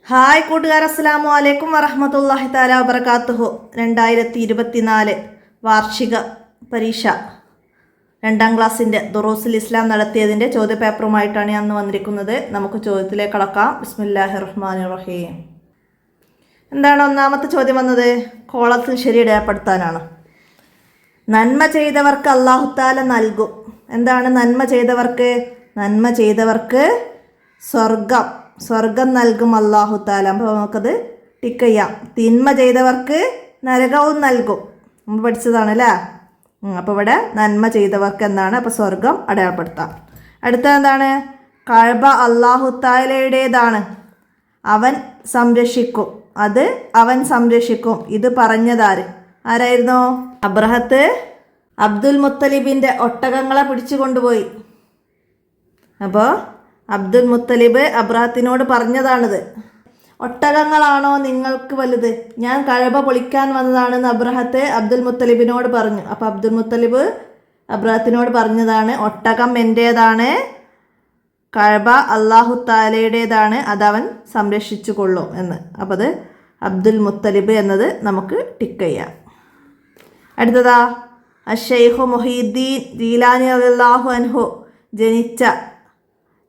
Hi കൂട്ടുകാർ, അസ്സലാമു അലൈക്കും വറഹ്മത്തുള്ളാഹി തആല വബറകാതുഹു. 2024 വാർഷിക പരീക്ഷ 2ാം ക്ലാസ്സിൻ്റെ ദുറൂസുൽ ഇസ്ലാം നടത്തിയതിൻ്റെ ചോദ്യപേപ്പറുമായിട്ടാണ് ഞാൻ വന്നിരിക്കുന്നത്. നമുക്ക് ചോദ്യത്തിലേക്ക് കടക്കാം. ബിസ്മില്ലാഹിർ റഹ്മാനിർ റഹീം. എന്താണ് ഒന്നാമത്തെ ചോദ്യം വന്നത്? കോളത്തിൽ ശരി രേഖപ്പെടുത്താനാണ്. നന്മ ചെയ്തവർക്ക് അല്ലാഹു തആല നൽകും. എന്താണ് നന്മ ചെയ്തവർക്ക്? നന്മ ചെയ്തവർക്ക് സ്വർഗം നൽകും അല്ലാഹു തആല. അപ്പോൾ നമുക്കത് ടിക്ക് ചെയ്യാം. തിന്മ ചെയ്തവർക്ക് നരകവും നൽകും. നമ്മൾ പഠിച്ചതാണ് അല്ലേ? അപ്പോൾ ഇവിടെ നന്മ ചെയ്തവർക്ക് എന്താണ്? അപ്പോൾ സ്വർഗം അടയാളപ്പെടുത്താം. അടുത്ത എന്താണ്? കഅബ അല്ലാഹു തആലയുടേതാണ്, അവൻ സംരക്ഷിക്കും. അത് അവൻ സംരക്ഷിക്കും. ഇത് പറഞ്ഞതാര്? ആരായിരുന്നു? അബ്രഹത്ത് അബ്ദുൽ മുത്തലിബിൻ്റെ ഒട്ടകങ്ങളെ പിടിച്ചു കൊണ്ടുപോയി. അപ്പോൾ അബ്ദുൽ മുത്തലിബ് അബ്രഹത്തിനോട് പറഞ്ഞതാണിത്. ഒട്ടകങ്ങളാണോ നിങ്ങൾക്ക് വലുത്? ഞാൻ കഅബ പൊളിക്കാൻ വന്നതാണെന്ന് അബ്രഹത്ത് അബ്ദുൽ മുത്തലിബിനോട് പറഞ്ഞു. അപ്പോൾ അബ്ദുൽ മുത്തലിബ് അബ്രഹത്തിനോട് പറഞ്ഞതാണ്, ഒട്ടകം എൻ്റേതാണ്, കഅബ അല്ലാഹു തആലയുടേതാണ്, അതവൻ സംരക്ഷിച്ചു കൊള്ളും എന്ന്. അപ്പോൾ അത് അബ്ദുൽ മുത്തലിബ് എന്നത് നമുക്ക് ടിക്ക് ചെയ്യാം. അടുത്തതാ, അഷെയ്ഖു മുഹീദ്ദീൻ ജീലാനി റളിയല്ലാഹു അൻഹു ജനിച്ച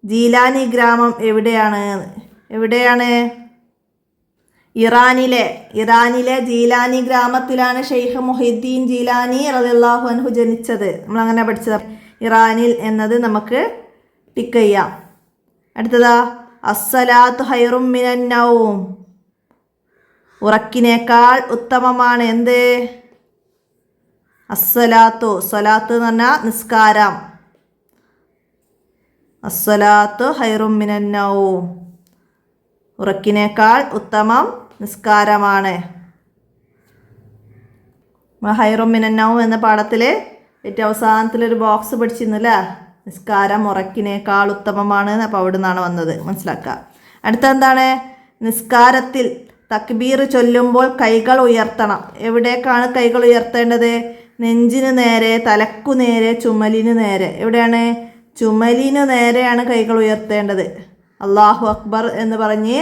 ജീലാനി ഗ്രാമം എവിടെയാണ്? ഇറാനിലെ ജീലാനി ഗ്രാമത്തിലാണ് ഷെയ്ഖ് മുഹീദ്ദീൻ ജീലാനി റളിയല്ലാഹു അൻഹു ജനിച്ചത്. നമ്മളങ്ങനെ പഠിച്ചത്. ഇറാനിൽ എന്നത് നമുക്ക് ടിക്ക് ചെയ്യാം. അടുത്തതാ, അസ്സലാത്തു ഹൈറും മിനൻ നൗം, ഉറക്കിനേക്കാൾ ഉത്തമമാണ് എന്ത്? സ്വലാത്ത് എന്ന് പറഞ്ഞാൽ നിസ്കാരം. അസ്സലാത്തു ഹൈറും മിനൻ നൗം, ഉറക്കിനേക്കാൾ ഉത്തമം നിസ്കാരമാണ്. ഹൈറും മിനൻ നൗം എന്ന പാഠത്തിൽ ഏറ്റവും അവസാനത്തിലൊരു ബോക്സ് പഠിച്ചിരുന്നില്ലേ? നിസ്കാരം ഉറക്കിനേക്കാൾ ഉത്തമമാണ്. അപ്പോൾ അവിടെ നിന്നാണ് വന്നത്, മനസ്സിലാക്കുക. അടുത്ത എന്താണ്? നിസ്കാരത്തിൽ തക്ബീർ ചൊല്ലുമ്പോൾ കൈകൾ ഉയർത്തണം. എവിടേക്കാണ് കൈകൾ ഉയർത്തേണ്ടത്? നെഞ്ചിന് നേരെ, തലക്കു നേരെ, ചുമലിന് നേരെ. എവിടെയാണ്? ചുമലിന് നേരെയാണ് കൈകൾ ഉയർത്തേണ്ടത്. അല്ലാഹു അക്ബർ എന്ന് പറഞ്ഞ്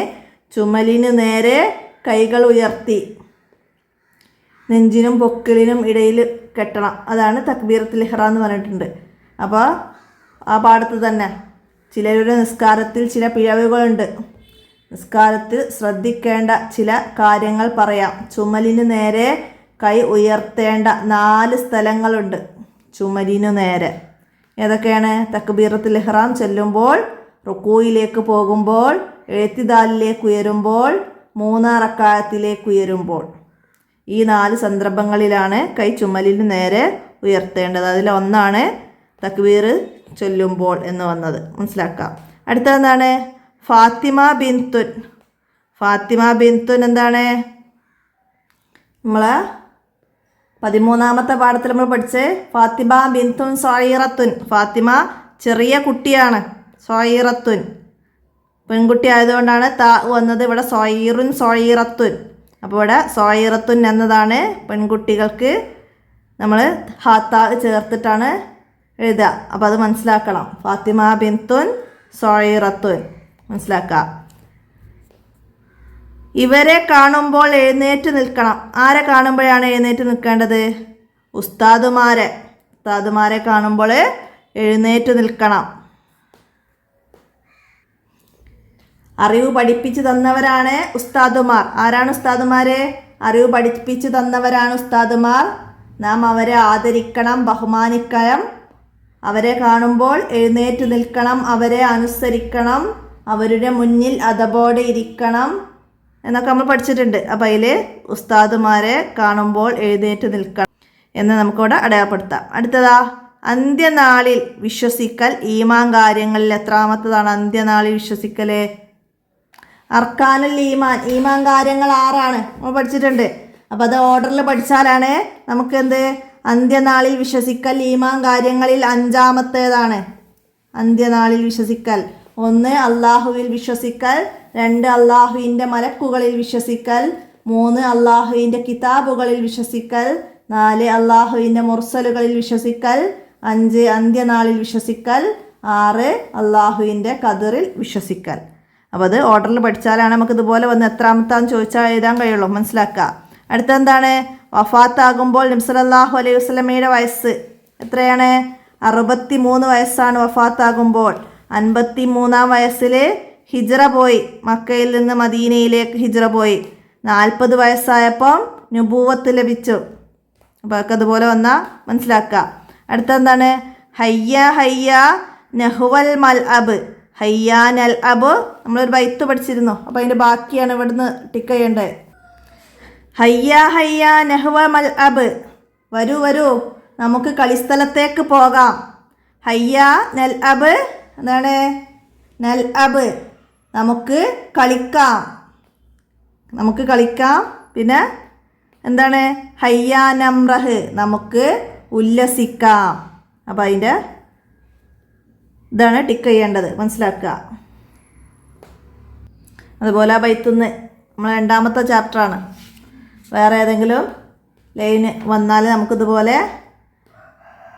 ചുമലിന് നേരെ കൈകൾ ഉയർത്തി നെഞ്ചിനും പൊക്കിളിനും ഇടയിൽ കെട്ടണം. അതാണ് തക്ബീറത്തുൽ ഇഹ്റാം എന്ന് പറഞ്ഞിട്ടുണ്ട്. അപ്പോൾ ആ പാഠത്ത് തന്നെ ചിലരുടെ നിസ്കാരത്തിൽ ചില പിഴവുകളുണ്ട്. നിസ്കാരത്തിൽ ശ്രദ്ധിക്കേണ്ട ചില കാര്യങ്ങൾ പറയാം. ചുമലിന് നേരെ കൈ ഉയർത്തേണ്ട 4 സ്ഥലങ്ങളുണ്ട് ചുമലിനു നേരെ. ഏതൊക്കെയാണ്? തക്ബീറത്തുൽ ഇഹ്റാം ചൊല്ലുമ്പോൾ, റുക്കൂയിലേക്ക് പോകുമ്പോൾ, എഴുത്തിദാലിലേക്ക് ഉയരുമ്പോൾ, 3 റക്അത്തിലേക്ക് ഉയരുമ്പോൾ. ഈ 4 സന്ദർഭങ്ങളിലാണ് കൈ ചുമലിന് നേരെ ഉയർത്തേണ്ടത്. അതിലൊന്നാണ് തക്ബീർ ചൊല്ലുമ്പോൾ എന്ന് വന്നത്, മനസ്സിലാക്കാം. അടുത്തതെന്താണ്? ഫാത്തിമ ബിൻതുൻ എന്താണ്? നമ്മളെ 13ാമത്തെ പാഠത്തിൽ നമ്മൾ പഠിച്ച് ഫാത്തിമ ബിൻതുൻ സഗീറത്തുൻ. ഫാത്തിമ ചെറിയ കുട്ടിയാണ്. സഗീറത്തുൻ പെൺകുട്ടി ആയതുകൊണ്ടാണ് താ വന്നത്. ഇവിടെ സഗീറത്തുൻ. അപ്പോൾ ഇവിടെ സഗീറത്തുൻ എന്നതാണ് പെൺകുട്ടികൾക്ക് നമ്മൾ ഹാത്താ ചേർത്തിട്ടാണ് എഴുതുക. അപ്പോൾ അത് മനസ്സിലാക്കണം. ഫാത്തിമ ബിൻതുൻ സഗീറത്തുൻ മനസ്സിലാക്കുക. ഇവരെ കാണുമ്പോൾ എഴുന്നേറ്റ് നിൽക്കണം. ആരെ കാണുമ്പോഴാണ് എഴുന്നേറ്റ് നിൽക്കേണ്ടത്? ഉസ്താദുമാരെ കാണുമ്പോൾ എഴുന്നേറ്റ് നിൽക്കണം. അറിവ് പഠിപ്പിച്ചു തന്നവരാണ് ഉസ്താദുമാർ. ആരാണ് ഉസ്താദുമാരെ? അറിവ് പഠിപ്പിച്ചു തന്നവരാണ് ഉസ്താദുമാർ. നാം അവരെ ആദരിക്കണം, ബഹുമാനിക്കണം. അവരെ കാണുമ്പോൾ എഴുന്നേറ്റ് നിൽക്കണം, അവരെ അനുസരിക്കണം, അവരുടെ മുന്നിൽ അദബോടെ ഇരിക്കണം എന്നൊക്കെ നമ്മൾ പഠിച്ചിട്ടുണ്ട്. അപ്പോൾ അതിൽ ഉസ്താദുമാരെ കാണുമ്പോൾ എഴുന്നേറ്റ് നിൽക്കണം എന്ന് നമുക്കിവിടെ അടയാളപ്പെടുത്താം. അടുത്തതാ, അന്ത്യനാളിൽ വിശ്വസിക്കൽ ഈമാൻ കാര്യങ്ങളിൽ എത്രാമത്തതാണ്? അന്ത്യനാളിൽ വിശ്വസിക്കൽ അർക്കാനുൽ ഈമാൻ കാര്യങ്ങൾ 6 നമ്മൾ പഠിച്ചിട്ടുണ്ട്. അപ്പോൾ അത് ഓർഡറിൽ പഠിച്ചാലാണ് നമുക്ക് എന്ത്? അന്ത്യനാളിൽ വിശ്വസിക്കൽ ഈമാൻ കാര്യങ്ങളിൽ 5ാമത്തേതാണ്. അന്ത്യനാളിൽ വിശ്വസിക്കൽ 1 അള്ളാഹുവിൽ വിശ്വസിക്കൽ, 2 അള്ളാഹുവിൻ്റെ മലക്കുകളിൽ വിശ്വസിക്കൽ, 3 അള്ളാഹുവിൻ്റെ കിതാബുകളിൽ വിശ്വസിക്കൽ, 4 അള്ളാഹുവിൻ്റെ മുർസലുകളിൽ വിശ്വസിക്കൽ, 5 അന്ത്യനാളിൽ വിശ്വസിക്കൽ, 6 അള്ളാഹുവിൻ്റെ ഖദറിൽ വിശ്വസിക്കൽ. അപ്പോൾ അത് ഓർഡറിൽ പഠിച്ചാലാണ് നമുക്ക് ഇതുപോലെ വന്ന് എത്രാമത്താന്ന് ചോദിച്ചാൽ എഴുതാൻ കഴിയുള്ളൂ. മനസ്സിലാക്കുക. അടുത്തെന്താണ്? വഫാത്താകുമ്പോൾ നബി സല്ലല്ലാഹു അലൈഹി വസല്ലമയുടെ വയസ്സ് എത്രയാണ്? 63 വയസ്സാണ് വഫാത്താകുമ്പോൾ. 53-ാം വയസ്സിൽ ഹിജ്റ പോയി, മക്കയിൽ നിന്ന് മദീനയിലേക്ക് ഹിജ്റ പോയി. 40 വയസ്സായപ്പം നുബൂവത്ത് ലഭിച്ചു. അപ്പോൾ അതൊക്കെ അതുപോലെ വന്നാൽ മനസ്സിലാക്കുക. അടുത്തെന്താണ്? ഹയ്യ ഹയ്യ നഹ്വൽ മൽഅബ്. ഹയ്യ നൽ അബ് നമ്മളൊരു ബൈത്ത് പഠിച്ചിരുന്നു. അപ്പോൾ അതിൻ്റെ ബാക്കിയാണ് ഇവിടുന്ന് ടിക്ക് ചെയ്യേണ്ടത്. ഹയ്യ ഹയ്യ നഹ്വ മൽഅബ്, വരൂ വരൂ നമുക്ക് കളിസ്ഥലത്തേക്ക് പോകാം. ഹയ്യ നൽ അബ് എന്താണ്? നൽ അബ് നമുക്ക് കളിക്കാം, നമുക്ക് കളിക്കാം. പിന്നെ എന്താണ്? ഹയ്യ നംറഹ് നമുക്ക് ഉല്ലസിക്കാം. അപ്പോൾ അതിൻ്റെ ഇതാണ് ടിക്ക് ചെയ്യേണ്ടത്. മനസ്സിലാക്കുക. അതുപോലെ ആ ബൈത്തുനിന്ന് നമ്മൾ 2ാമത്തെ ചാപ്റ്ററാണ്. വേറെ ഏതെങ്കിലും ലൈന് വന്നാൽ നമുക്കിതുപോലെ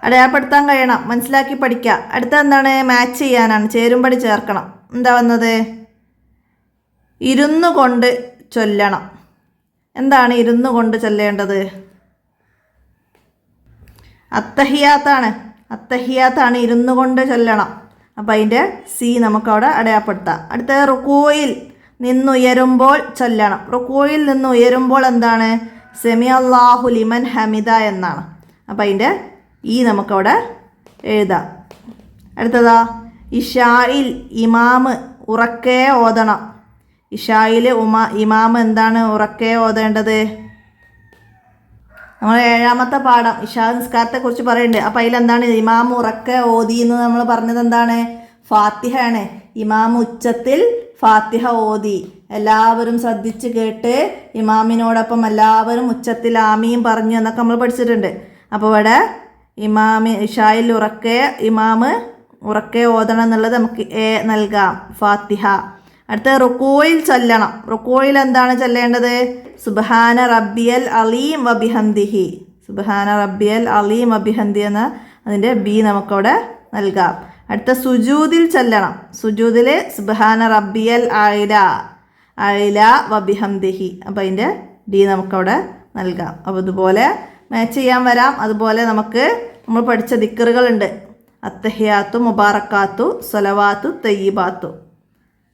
അടയാളപ്പെടുത്താൻ കഴിയണം, മനസ്സിലാക്കി പഠിക്കുക. അടുത്ത എന്താണ്? മാച്ച് ചെയ്യാനാണ്, ചേരുംപടി ചേർക്കണം. എന്താ വന്നത്? ഇരുന്നു കൊണ്ട് ചൊല്ലണം. എന്താണ് ഇരുന്നു കൊണ്ട് ചൊല്ലേണ്ടത്? അത്തഹിയാത്താണ്. അത്തഹിയാത്താണ് ഇരുന്നു കൊണ്ട് ചൊല്ലണം. അപ്പോൾ അതിൻ്റെ സി നമുക്കവിടെ അടയാളപ്പെടുത്താം. അടുത്ത റുക്കൂയിൽ നിന്നുയരുമ്പോൾ ചൊല്ലണം. റുക്കൂയിൽ നിന്ന് ഉയരുമ്പോൾ എന്താണ്? സെമി അല്ലാഹു ലിമൻ ഹമിദ എന്നാണ്. അപ്പോൾ അതിൻ്റെ ഈ നമുക്കവിടെ എഴുതാം. അടുത്തതാ ഇഷായിൽ ഇമാമ് ഉറക്കെ ഓതണം. ഇഷായിൽ ഇമാമ് എന്താണ് ഉറക്കെ ഓതേണ്ടത്? നമ്മൾ 7ാമത്തെ പാഠം ഇഷാ നിസ്കാരത്തെക്കുറിച്ച് പറയുന്നുണ്ട്. അപ്പോൾ അതിലെന്താണ്? ഇമാം ഉറക്കെ ഓതി എന്ന് നമ്മൾ പറഞ്ഞത് എന്താണ്? ഫാത്തിഹ ആണ്. ഇമാം ഉച്ചത്തിൽ ഫാത്തിഹ ഓതി. എല്ലാവരും ശ്രദ്ധിച്ച് കേട്ട് ഇമാമിനോടൊപ്പം എല്ലാവരും ഉച്ചത്തിൽ ആമീൻ പറഞ്ഞു എന്നൊക്കെ നമ്മൾ പഠിച്ചിട്ടുണ്ട്. അപ്പോൾ ഇവിടെ ഇഷായിൽ ഇമാമ് ഉറക്കെ ഓതണം എന്നുള്ളത് നമുക്ക് എ നൽകാം, ഫാത്തിഹ. അടുത്ത റുക്കൂയിൽ ചൊല്ലണം. റുക്കൂയിൽ എന്താണ് ചൊല്ലേണ്ടത്? സുബ്ഹാന റബ്ബിയൽ അലീം വബിഹംദിഹി. സുബ്ഹാന റബ്ബിയൽ അലീം വബിഹംദി എന്ന അതിൻ്റെ ബി നമുക്കവിടെ നൽകാം. അടുത്ത സുജൂദിൽ ചൊല്ലണം. സുജൂദിൽ സുബ്ഹാന റബ്ബിയൽ അഅ്ല വബിഹംദിഹി. അപ്പോൾ അതിൻ്റെ ഡി നമുക്കവിടെ നൽകാം. അപ്പോൾ ഇതുപോലെ മാച്ച് ചെയ്യാൻ വരാം. അതുപോലെ നമുക്ക് നമ്മൾ പഠിച്ച ദിക്റുകളുണ്ട്. അത്തഹിയാത്തു മുബാറക്കാത്തു സ്വലവാത്തു തയ്യിബാത്തു.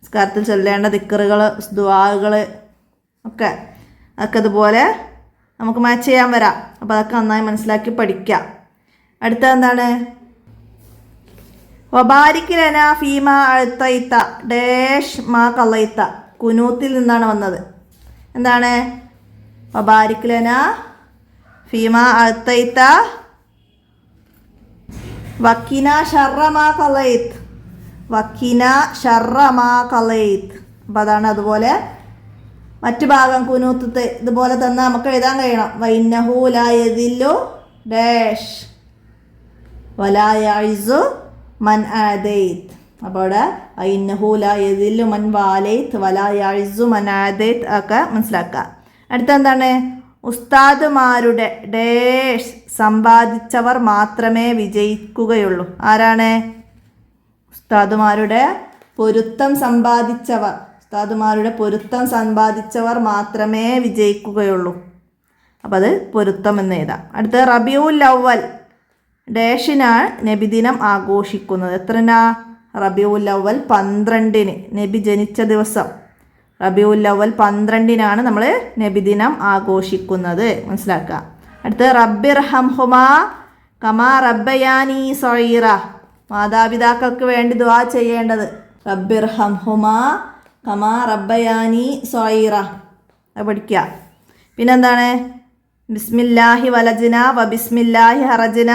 നിസ്കാരത്തിൽ ചൊല്ലേണ്ട ദിക്റുകൾ, ദുആകൾ ഒക്കെ അതുപോലെ നമുക്ക് മാച്ച് ചെയ്യാൻ വരാം. അപ്പോൾ അതൊക്കെ നന്നായി മനസ്സിലാക്കി പഠിക്കാം. അടുത്ത എന്താണ്? വബാരിക് ലനാ ഫീമ അഴ്തൈത ഡാഷ് മാ കളൈത. കുനൂത്തിൽ നിന്നാണ് വന്നത്. എന്താണ്? വബാരിക് ലനാ ഫീമ അഴ്തൈത വക്കിന ഷർറ മാ കളൈത്. വക്കിന ഷർറ മാ കളൈത്. അപ്പോൾ അതാണ്. അതുപോലെ മറ്റു ഭാഗം കുനൂത്ത് ഇതുപോലെ തന്നെ നമുക്ക് എഴുതാൻ കഴിയണം. വൈന്നഹു ലാ യദില്ലു ഡാഷ് വലാ യഇസു മൻ ആദൈത്. അപ്പോൾ അവിടെ വൈന്നഹു ലാ യദില്ലു മൻ വാലൈത് വലാ യഇസു മൻ ആദൈത് ഒക്കെ മനസ്സിലാക്കുക. അടുത്ത എന്താണ്? ഉസ്താദുമാരുടെ ഡാഷ് സമ്പാദിച്ചവർ മാത്രമേ വിജയിക്കുകയുള്ളൂ. ആരാണ്? ഉസ്താദുമാരുടെ പൊരുത്തം സമ്പാദിച്ചവർ. ഉസ്താദുമാരുടെ പൊരുത്തം സമ്പാദിച്ചവർ മാത്രമേ വിജയിക്കുകയുള്ളൂ. അപ്പോൾ അത് പൊരുത്തം എന്ന് എഴുതാം. അടുത്ത റബിയുൽ അവ്വൽ ഡാഷിനാണ് നബിദിനം ആഘോഷിക്കുന്നത്. എത്രനാ? റബിയുൽ അവ്വൽ 12-ന്, നബി ജനിച്ച ദിവസം. റബിയുൽ അവ്വൽ 12-നാണ് നമ്മൾ നബിദിനം ആഘോഷിക്കുന്നത്. മനസ്സിലാക്കുക. അടുത്ത റബ്ബിർഹംഹുമാ കമാ റബ്ബയാനി സഗീറ. മാതാപിതാക്കൾക്ക് വേണ്ടി ദുആ ചെയ്യേണ്ടത്. റബ്ബിർഹംഹുമാ കമാ റബ്ബയാനി സഗീറ. അത് പഠിക്കുക. പിന്നെന്താണ്? ബിസ്മില്ലാഹി വലജ്ന വബിസ്മില്ലാഹി ഹറജ്ന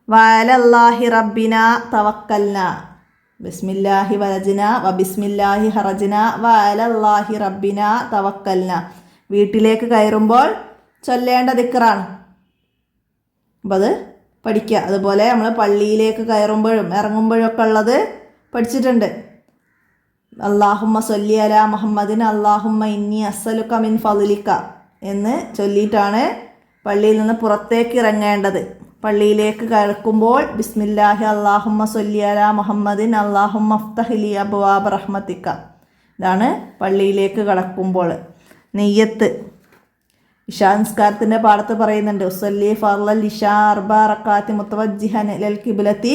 വഅലല്ലാഹി റബ്ബിന തവക്കൽന. ബിസ്മില്ലാഹി വലജ്ന വബിസ്മില്ലാഹി ഹറജ്ന വഅലല്ലാഹി റബ്ബിന തവക്കൽന. വീട്ടിലേക്ക് കയറുമ്പോൾ ചൊല്ലേണ്ട ദിക്റാണ്. അപ്പോൾ അത് പഠിക്കുക. അതുപോലെ നമ്മൾ പള്ളിയിലേക്ക് കയറുമ്പോഴും ഇറങ്ങുമ്പോഴൊക്കെ ഉള്ളത് പഠിച്ചിട്ടുണ്ട്. അല്ലാഹുമ്മ സ്വല്ലി അലാ മുഹമ്മദിൻ അല്ലാഹുമ്മ ഇന്നി അസ്അലുക മിൻ ഫളിക എന്ന് ചൊല്ലിയിട്ടാണ് പള്ളിയിൽ നിന്ന് പുറത്തേക്ക് ഇറങ്ങേണ്ടത്. പള്ളിയിലേക്ക് കടക്കുമ്പോൾ ബിസ്മില്ലാഹി അല്ലാഹുമ്മ സ്വല്ലി അലാ മുഹമ്മദിൻ അല്ലാഹുമ്മ അഫ്തഹ് ലി അബ്വാബ റഹ്മതിക. ഇതാണ് പള്ളിയിലേക്ക് കടക്കുമ്പോൾ നിയ്യത്ത്. ഇശാ നിസ്കാരത്തിൻ്റെ പാഠത്ത് പറയുന്നുണ്ട് ഉസല്ലി ഫർളൽ ഇശാ അർബഅ റകഅത്തി മുതവജ്ജിഹൻ ഇലൽ ഖിബ്ലത്തി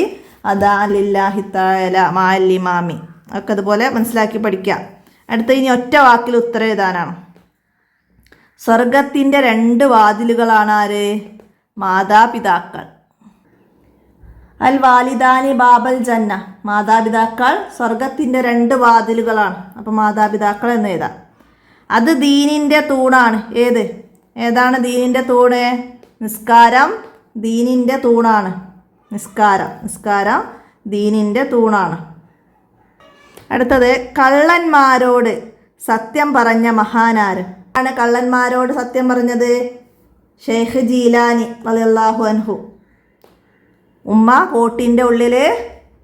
അദാ ലില്ലാഹി തആല മഅൽ ഇമാമി. ഒക്കെ അതുപോലെ മനസ്സിലാക്കി പഠിക്കുക. അടുത്ത ഇനി ഒറ്റ വാക്കിൽ ഉത്തരം എഴുതാനാണ്. സ്വർഗത്തിൻ്റെ 2 വാതിലുകളാണ് ആര്? മാതാപിതാക്കൾ. അൽ വാലിദാനി ബാബൽ ജന്ന. മാതാപിതാക്കൾ സ്വർഗത്തിൻ്റെ 2 വാതിലുകളാണ്. അപ്പോൾ മാതാപിതാക്കൾ എന്ന് എഴുതാം. അത് ദീനിൻ്റെ തൂണാണ്. ഏതാണ് ദീനിൻ്റെ തൂണ്? നിസ്കാരം ദീനിൻ്റെ തൂണാണ്. നിസ്കാരം ദീനിൻ്റെ തൂണാണ്. അടുത്തത് കള്ളന്മാരോട് സത്യം പറഞ്ഞ മഹാനാര്? ആണ് കള്ളന്മാരോട് സത്യം പറഞ്ഞത്? ഷെയ്ഖ് ജീലാനി റളിയല്ലാഹു അൻഹു. ഉമ്മ കോട്ടിൻ്റെ ഉള്ളിൽ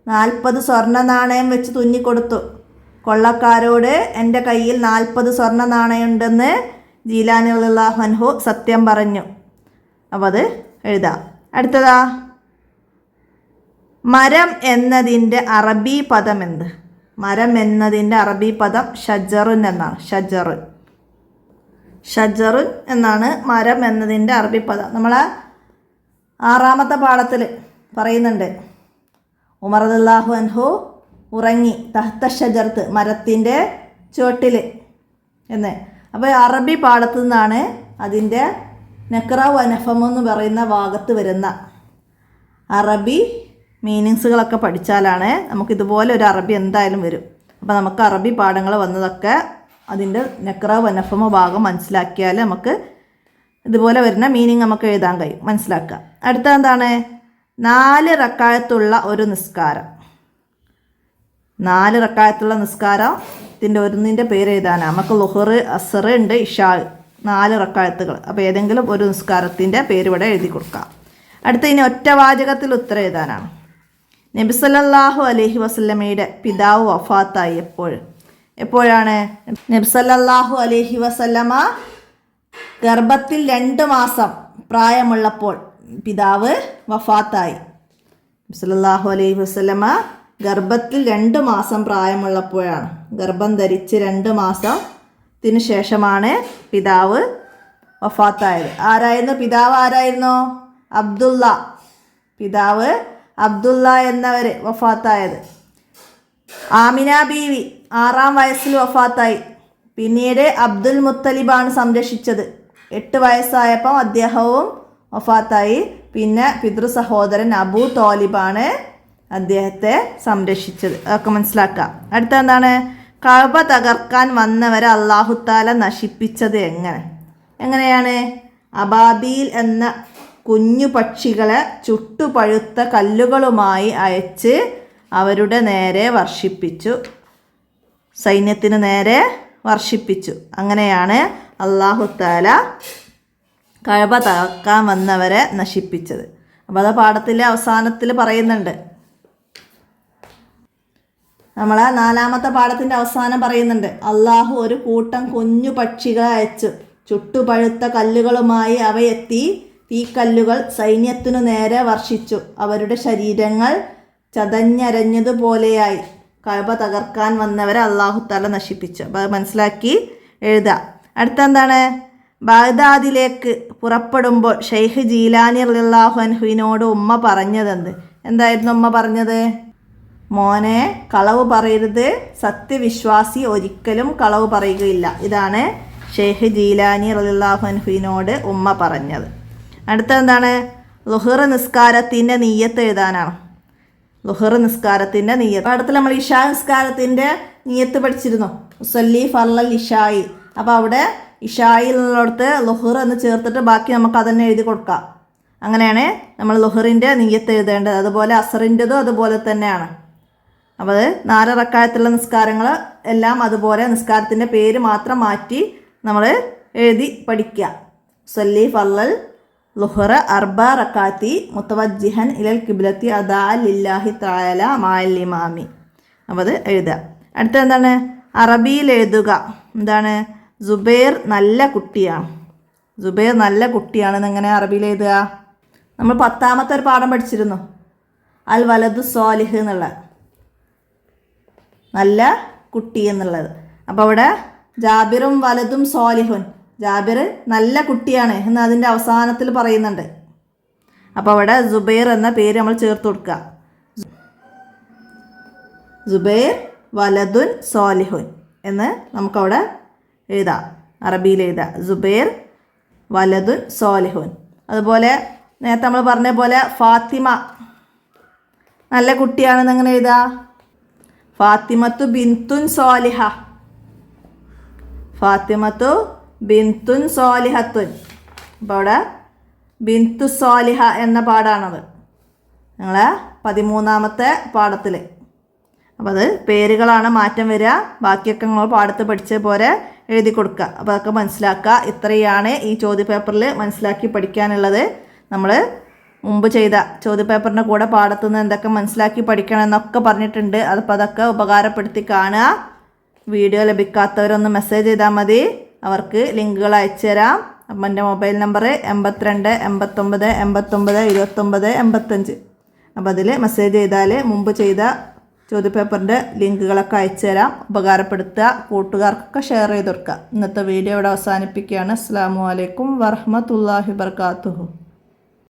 40 സ്വർണ്ണ നാണയം വെച്ച് തുന്നിക്കൊടുത്തു. കൊള്ളക്കാരോട് എൻ്റെ കയ്യിൽ 40 സ്വർണ്ണ നാണയമുണ്ടെന്ന് ജീലാനി റളിയല്ലാഹു അൻഹു സത്യം പറഞ്ഞു. അപ്പോൾ അത് എഴുതാം. അടുത്തതാ, മരം എന്നതിൻ്റെ അറബി പദം എന്ത്? മരം എന്നതിൻ്റെ അറബി പദം ഷജറുൻ എന്നാണ്. ഷജറുൻ എന്നാണ് മരം എന്നതിൻ്റെ അറബി പദം. നമ്മളെ 6ാമത്തെ പാഠത്തിൽ പറയുന്നുണ്ട് ഉമർ റളിയല്ലാഹു അൻഹു ഉറങ്ങി തഹ്ത ഷജറത്ത്, മരത്തിൻ്റെ ചുവട്ടിൽ എന്ന്. അപ്പോൾ അറബി പാഠത്തു നിന്നാണ് അതിൻ്റെ നക്റ വ നഫം എന്ന് പറയുന്ന ഭാഗത്ത് വരുന്ന അറബി മീനിങ്സുകളൊക്കെ പഠിച്ചാലാണ് നമുക്കിതുപോലെ ഒരു അറബി എന്തായാലും വരും. അപ്പോൾ നമുക്ക് അറബി പാഠങ്ങൾ വന്നതൊക്കെ അതിൻ്റെ നക്റ വ നഫമ ഭാഗം മനസ്സിലാക്കിയാൽ നമുക്ക് ഇതുപോലെ വരുന്ന മീനിങ് നമുക്ക് എഴുതാൻ കഴിയും, മനസ്സിലാക്കുക. അടുത്ത എന്താണ്? 4 റക്അത്തുള്ള ഒരു നിസ്കാരം. 4 റക്അത്തുള്ള നിസ്കാരത്തിൻ്റെ ഒന്നിൻ്റെ പേര് എഴുതാനാണ്. നമുക്ക് ളുഹർ, അസ്ർ ഉണ്ട്, ഇഷാ, 4 റക്അത്തുകൾ. അപ്പോൾ ഏതെങ്കിലും ഒരു നിസ്കാരത്തിൻ്റെ പേര് ഇവിടെ എഴുതി കൊടുക്കാം. അടുത്ത ഇനി ഒറ്റ വാചകത്തിൽ ഉത്തരം എഴുതാനാണ്. നബി സല്ലല്ലാഹു അലൈഹി വസല്ലമയുടെ പിതാവ് വഫാത്തായി എപ്പോഴാണ്? നബി സല്ലല്ലാഹു അലൈഹി വസല്ലമ ഗർഭത്തിൽ 2 മാസം പ്രായമുള്ളപ്പോൾ പിതാവ് വഫാത്തായി. നബി സല്ലല്ലാഹു അലൈഹി വസല്ലമ ഗർഭത്തിൽ 2 മാസം പ്രായമുള്ളപ്പോഴാണ്. ഗർഭം ധരിച്ച് 2 മാസത്തിന് ശേഷമാണ് പിതാവ് വഫാത്തായത്. പിതാവ് ആരായിരുന്നു? അബ്ദുള്ള. പിതാവ് അബ്ദുള്ള എന്നവർ വഫാത്തായത്. ആമിന ബീവി 6ാം വയസ്സിൽ വഫാത്തായി. പിന്നീട് അബ്ദുൽ മുത്തലിബാണ് സംരക്ഷിച്ചത്. 8 വയസ്സായപ്പോൾ അദ്ദേഹവും വഫാത്തായി. പിന്നെ പിതൃ സഹോദരൻ അബൂ തോലിബാണ് അദ്ദേഹത്തെ സംരക്ഷിച്ചത്. അതൊക്കെ മനസ്സിലാക്കാം. അടുത്ത എന്താണ്? കഅബ തകർക്കാൻ വന്നവരെ അല്ലാഹു തആല നശിപ്പിച്ചത് എങ്ങനെയാണ്? അബാബീൽ എന്ന കുഞ്ഞു പക്ഷികളെ ചുട്ടുപഴുത്ത കല്ലുകളുമായി അയച്ച് അവരുടെ നേരെ വർഷിപ്പിച്ചു. സൈന്യത്തിന് നേരെ വർഷിപ്പിച്ചു. അങ്ങനെയാണ് അല്ലാഹു തആല കഅബ തകർക്കാൻ വന്നവരെ നശിപ്പിച്ചത്. അപ്പോൾ അത് പാഠത്തിലെ അവസാനത്തിൽ പറയുന്നുണ്ട്. നമ്മളെ 4ാമത്തെ പാഠത്തിൻ്റെ അവസാനം പറയുന്നുണ്ട് അള്ളാഹു ഒരു കൂട്ടം കുഞ്ഞു പക്ഷികളെ അയച്ചു. ചുട്ടുപഴുത്ത കല്ലുകളുമായി അവയെത്തി തീക്കല്ലുകൾ സൈന്യത്തിനു നേരെ വർഷിച്ചു. അവരുടെ ശരീരങ്ങൾ ചതഞ്ഞരഞ്ഞതുപോലെയായി. കഅബ തകർക്കാൻ വന്നവരെ അല്ലാഹു തആല നശിപ്പിച്ചു. അപ്പോൾ അത് മനസ്സിലാക്കി എഴുതുക. അടുത്ത എന്താണ്? ബാഗ്ദാദിലേക്ക് പുറപ്പെടുമ്പോൾ ഷെയ്ഖ് ജീലാനി റളിയല്ലാഹു അൻഹുവിനോട് ഉമ്മ പറഞ്ഞതെന്ത്? എന്തായിരുന്നു ഉമ്മ പറഞ്ഞത്? മോനെ, കളവ് പറയരുത്, സത്യവിശ്വാസി ഒരിക്കലും കളവ് പറയുകയില്ല. ഇതാണ് ഷെയ്ഖ് ജീലാനി റളിയല്ലാഹു അൻഹുവിനോട് ഉമ്മ പറഞ്ഞത്. അടുത്ത എന്താണ്? ളുഹർ നിസ്കാരത്തിൻ്റെ നിയ്യത്ത് എഴുതാനാണ്. ളുഹർ നിസ്കാരത്തിൻ്റെ നിയ്യത്ത്. അടുത്ത നമ്മൾ ഇഷാ നിസ്കാരത്തിൻ്റെ നിയ്യത്ത് പഠിച്ചിരുന്നു. ഉസല്ലി ഫർളൽ ഇഷായി. അപ്പോൾ അവിടെ ഇഷായിലുള്ളിടത്ത് ളുഹർ എന്ന് ചേർത്തിട്ട് ബാക്കി നമുക്ക് അതന്നെ എഴുതി കൊടുക്കാം. അങ്ങനെയാണ് നമ്മൾ ളുഹറിൻ്റെ നിയ്യത്ത് എഴുതേണ്ടത്. അതുപോലെ അസറിൻ്റെതും അതുപോലെ തന്നെയാണ്. അപ്പോൾ അത് 4 റക്അത്തുള്ള നിസ്കാരങ്ങൾ എല്ലാം അതുപോലെ നിസ്കാരത്തിൻ്റെ പേര് മാത്രം മാറ്റി നമ്മൾ എഴുതി പഠിക്കുക. ഉസല്ലി ഫർളൽ ളുഹറ 4 റക്അത്തി മുതവജ്ജിഹൻ ഇലൽ ഖിബ്ലത്തി അദാ ലില്ലാഹി തആല മഅൽ ഇമാമി. അപ്പോൾ അത് എഴുതുക. അടുത്ത എന്താണ്? അറബിയിൽ എഴുതുക. എന്താണ്? സുബൈർ നല്ല കുട്ടിയാണ്. സുബൈർ നല്ല കുട്ടിയാണെന്ന് എങ്ങനെ അറബിയിൽ എഴുതുക? നമ്മൾ 10ാമത്തെ ഒരു പാഠം പഠിച്ചിരുന്നു, അൽ വലദു സ്വാലിഹ് എന്നുള്ള, നല്ല കുട്ടി എന്നുള്ളത്. അപ്പോൾ അവിടെ ജാബിറും വലതും സ്വാലിഹുൻ, ജാബിർ നല്ല കുട്ടിയാണ് എന്ന് അതിൻ്റെ അവസാനത്തിൽ പറയുന്നുണ്ട്. അപ്പോൾ അവിടെ സുബൈർ എന്ന പേര് നമ്മൾ ചേർത്ത് കൊടുക്കുക. സുബൈർ വലതുൻ സ്വാലിഹുൻ എന്ന് നമുക്കവിടെ എഴുതാം, അറബിയിൽ എഴുതാം, സുബൈർ വലതുൻ സ്വാലിഹുൻ. അതുപോലെ നേരത്തെ നമ്മൾ പറഞ്ഞ പോലെ ഫാത്തിമ നല്ല കുട്ടിയാണെന്ന് എങ്ങനെ എഴുതാ? ഫാത്തിമത്തു ബിന്തുൻ സ്വാലിഹ, ഫാത്തിമത്തു ബിന്തുൻ സ്വാലിഹത്തുൻ. അപ്പോൾ അവിടെ ബിന്തു സ്വാലിഹ എന്ന പാഠാണത്, ഞങ്ങളെ 13ാമത്തെ പാഠത്തിൽ. അപ്പോൾ അത് പേരുകളാണ് മാറ്റം വരിക, ബാക്കിയൊക്കെ നിങ്ങൾ പാഠത്ത് പഠിച്ച പോലെ എഴുതി കൊടുക്കുക. അപ്പോൾ അതൊക്കെ മനസ്സിലാക്കുക. ഇത്രയാണ് ഈ ചോദ്യപേപ്പറിൽ മനസ്സിലാക്കി പഠിക്കാനുള്ളത്. നമ്മൾ മുമ്പ് ചെയ്ത ചോദ്യപേപ്പറിൻ്റെ കൂടെ പാഠത്തു നിന്ന് എന്തൊക്കെ മനസ്സിലാക്കി പഠിക്കണം എന്നൊക്കെ പറഞ്ഞിട്ടുണ്ട്. അപ്പോൾ അതൊക്കെ ഉപകാരപ്പെടുത്തി കാണുക. വീഡിയോ ലഭിക്കാത്തവരൊന്ന് മെസ്സേജ് ചെയ്താൽ മതി, അവർക്ക് ലിങ്കുകൾ അയച്ചു തരാം. അപ്പം എൻ്റെ മൊബൈൽ നമ്പർ 82 89 89 29 85. അപ്പോൾ അതിൽ മെസ്സേജ് ചെയ്താൽ മുമ്പ് ചെയ്ത ചോദ്യപേപ്പറിൻ്റെ ലിങ്കുകളൊക്കെ അയച്ചു തരാം. ഉപകാരപ്പെടുത്തുക, കൂട്ടുകാർക്കൊക്കെ ഷെയർ ചെയ്ത് കൊടുക്കുക. ഇന്നത്തെ വീഡിയോ ഇവിടെ അവസാനിപ്പിക്കുകയാണ്. അസ്സലാമു അലൈക്കും വറഹ്മത്തുള്ളാഹി വബറകാതുഹു.